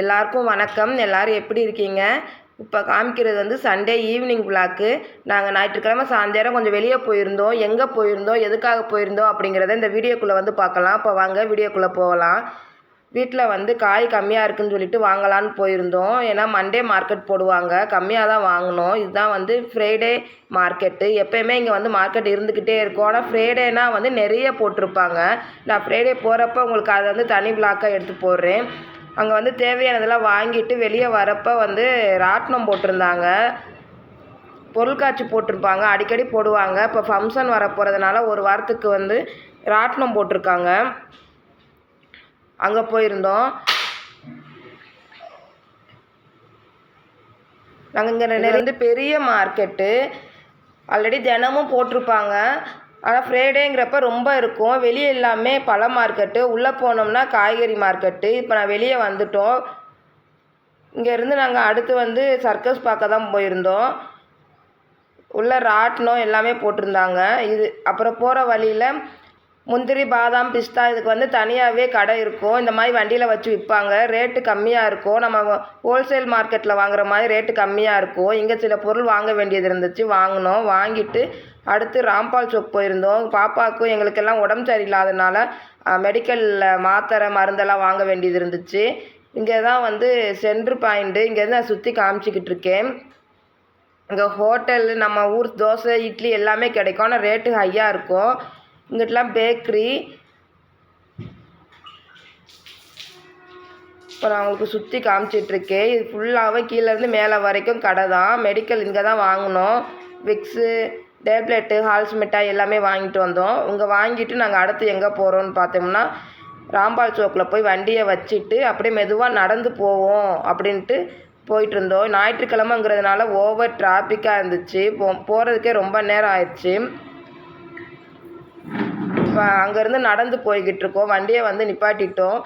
எல்லாருக்கும் வணக்கம். எல்லோரும் எப்படி இருக்கீங்க? இப்போ காமிக்கிறது வந்து சண்டே ஈவினிங் விளாக்கு. நாங்கள் ஞாயிற்றுக்கிழமை சாயந்தரம் கொஞ்சம் வெளியே போயிருந்தோம். எங்கே போயிருந்தோம், எதுக்காக போயிருந்தோம் அப்படிங்கிறத இந்த வீடியோக்குள்ளே வந்து பார்க்கலாம். இப்போ வாங்க வீடியோக்குள்ளே போகலாம். வீட்டில் வந்து காய் கம்மியாக இருக்குதுன்னு சொல்லிட்டு வாங்கலான்னு போயிருந்தோம். ஏன்னா மண்டே மார்க்கெட் போடுவாங்க, கம்மியாக தான் வாங்கினோம். இதுதான் வந்து ஃப்ரைடே மார்க்கெட்டு. எப்போயுமே இங்கே வந்து மார்க்கெட் இருந்துக்கிட்டே இருக்கும். ஆனால் ஃப்ரைடேனால் வந்து நிறைய போட்டிருப்பாங்க. நான் ஃப்ரைடே போகிறப்ப உங்களுக்கு அதை வந்து தனி விளாக்காக எடுத்து போடுறேன். அங்கே வந்து தேவையானதெல்லாம் வாங்கிட்டு வெளியே வரப்போ வந்து ராட்டினம் போட்டிருந்தாங்க. பொருட்காட்சி போட்டிருப்பாங்க, அடிக்கடி போடுவாங்க. இப்போ ஃபங்க்ஷன் வர போகிறதுனால ஒரு வாரத்துக்கு வந்து ராட்டினம் போட்டிருக்காங்க. அங்கே போயிருந்தோம். நாங்கள் இங்கே நிறைய பெரிய மார்க்கெட்டு ஆல்ரெடி தினமும் போட்டிருப்பாங்க. ஆனால் ஃப்ரைடேங்கிறப்ப ரொம்ப இருக்கும். வெளியே எல்லாமே பழ மார்க்கெட்டு, உள்ளே போனோம்னா காய்கறி மார்க்கெட்டு. இப்போ நான் வெளியே வந்துட்டோம். இங்கேருந்து நாங்கள் அடுத்து வந்து சர்க்கஸ் பார்க்க தான் போயிருந்தோம். உள்ள ராட்டினம் எல்லாமே போட்டிருந்தாங்க. அப்புறம் போகிற வழியில் முந்திரி, பாதாம், பிஸ்தா இதுக்கு வந்து தனியாகவே கடை இருக்கும். இந்த மாதிரி வண்டியில் வச்சு விற்பாங்க. ரேட்டு கம்மியாக இருக்கும். நம்ம ஹோல்சேல் மார்க்கெட்டில் வாங்குற மாதிரி ரேட்டு கம்மியாக இருக்கும். இங்கே சில பொருள் வாங்க வேண்டியது இருந்துச்சு, வாங்கினோம். வாங்கிட்டு அடுத்து ராம்பால் சோக் போயிருந்தோம். பாப்பாவுக்கும் எங்களுக்கெல்லாம் உடம்பு சரியில்லாதனால மெடிக்கலில் மாத்திரை மருந்தெல்லாம் வாங்க வேண்டியது இருந்துச்சு. இங்கே தான் வந்து சென்ட்ரு பாயிண்ட்டு. இங்கேருந்து நான் சுற்றி காமிச்சிக்கிட்டு இருக்கேன். இங்கே ஹோட்டல், நம்ம ஊர் தோசை, இட்லி எல்லாமே கிடைக்கும். ஆனால் ரேட்டு ஹையாக இருக்கும். இங்கிட்டலாம் பேக்கரி. இப்போ நான் உங்களுக்கு சுற்றி காமிச்சிட்ருக்கேன். இது ஃபுல்லாகவே கீழேருந்து மேலே வரைக்கும் கடை தான். மெடிக்கல் இங்கே தான் வாங்கினோம். விக்ஸு, டேப்லெட்டு, ஹால்ஸ் மிட்டாய் எல்லாமே வாங்கிட்டு வந்தோம். இங்கே வாங்கிட்டு நாங்கள் அடுத்து எங்கே போகிறோன்னு பார்த்தோம்னா ராம்பால் சோக்கில் போய் வண்டியை வச்சுட்டு அப்படியே மெதுவாக நடந்து போவோம் அப்படின்ட்டு போயிட்டு இருந்தோம். ஞாயிற்றுக்கிழமைங்கிறதுனால ஓவர் டிராஃபிக்காக இருந்துச்சு. போகிறதுக்கே ரொம்ப நேரம் ஆயிடுச்சு. இப்போ அங்கேருந்து நடந்து போய்கிட்டு இருக்கோம். வண்டியை வந்து நிப்பாட்டிட்டோம்.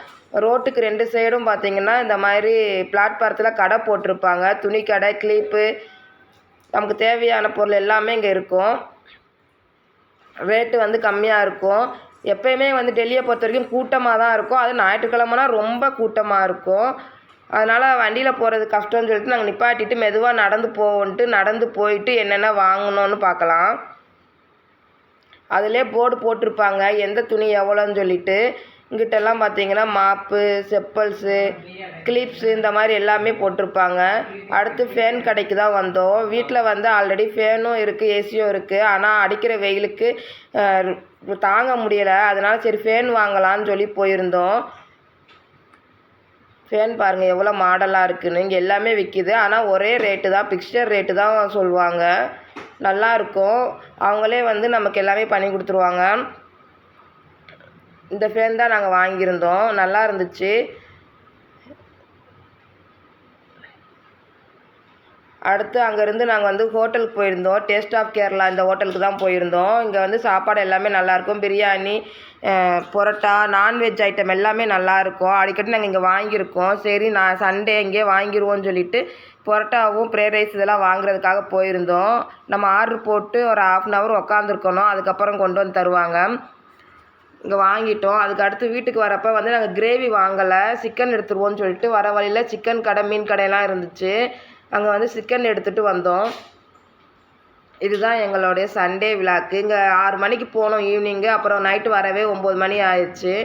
ரோட்டுக்கு 2 சைடும் பார்த்திங்கன்னா இந்த மாதிரி பிளாட்பாரத்தில் கடை போட்டிருப்பாங்க. துணி கடை, கிளிப்பு, நமக்கு தேவையான பொருள் எல்லாமே இங்கே இருக்கும். ரேட்டு வந்து கம்மியாக இருக்கும். எப்போயுமே வந்து டெல்லியை பொறுத்த வரைக்கும் கூட்டமாக தான் இருக்கும். அது ஞாயிற்றுக்கிழமைனா ரொம்ப கூட்டமாக இருக்கும். அதனால் வண்டியில் போகிறது கஷ்டம்னு சொல்லிட்டு நாங்கள் நிப்பாட்டிட்டு மெதுவாக நடந்து போவோன்ட்டு நடந்து போயிட்டு என்னென்ன வாங்கணுன்னு பார்க்கலாம். அதிலே போர்டு போட்டிருப்பாங்க எந்த துணி எவ்வளோன்னு சொல்லிட்டு. இங்கிட்டெல்லாம் பார்த்தீங்கன்னா மாப்பு, செப்பல்ஸு, கிளிப்ஸு இந்த மாதிரி எல்லாமே போட்டிருப்பாங்க. அடுத்து ஃபேன் கடைக்கு தான் வந்தோம். வீட்டில் வந்து ஆல்ரெடி ஃபேனும் இருக்குது, ஏசியும் இருக்குது. ஆனால் அடிக்கிற வெயிலுக்கு தாங்க முடியலை. அதனால் சரி ஃபேன் வாங்கலான்னு சொல்லி போயிருந்தோம். ஃபேன் பாருங்கள் எவ்வளோ மாடலாக இருக்குதுன்னு. இங்கே எல்லாமே விற்கிது. ஆனால் ஒரே ரேட்டு தான், பிக்சர் ரேட்டு தான் சொல்லுவாங்க. நல்லாயிருக்கும். அவங்களே வந்து நமக்கு எல்லாமே பண்ணி கொடுத்துருவாங்க. இந்த ஃபேன் தான் நாங்கள் வாங்கியிருந்தோம். நல்லா இருந்துச்சு. அடுத்து அங்கேருந்து நாங்கள் வந்து ஹோட்டலுக்கு போயிருந்தோம். டேஸ்ட் ஆஃப் கேரளா இந்த ஹோட்டலுக்கு தான் போயிருந்தோம். இங்கே வந்து சாப்பாடு எல்லாமே நல்லாயிருக்கும். பிரியாணி, பரோட்டா, நான்வெஜ் ஐட்டம் எல்லாமே நல்லாயிருக்கும். அடிக்கடி நாங்கள் இங்கே வாங்கியிருக்கோம். சரி நான் சண்டே இங்கே வாங்கிடுவோன்னு சொல்லிட்டு பரோட்டாவும் ஃப்ரைட் ரைஸ் இதெல்லாம் வாங்குறதுக்காக போயிருந்தோம். நம்ம ஆர்டர் போட்டு ஒரு 1/2 hour உக்காந்துருக்கணும். அதுக்கப்புறம் கொண்டு வந்து தருவாங்க. இங்கே வாங்கிட்டோம். அதுக்கு அடுத்து வீட்டுக்கு வரப்போ வந்து நாங்கள் கிரேவி வாங்கலை, சிக்கன் எடுத்துருவோன்னு சொல்லிட்டு வர வழியில் சிக்கன் கடை, மீன் கடையெல்லாம் இருந்துச்சு. அங்கே வந்து சிக்கன் எடுத்துகிட்டு வந்தோம். இதுதான் எங்களுடைய சண்டே விளாக்கு. இங்கே 6 மணிக்கு போனோம் ஈவினிங்கு. அப்புறம் நைட்டு வரவே 9 மணி ஆயிடுச்சு.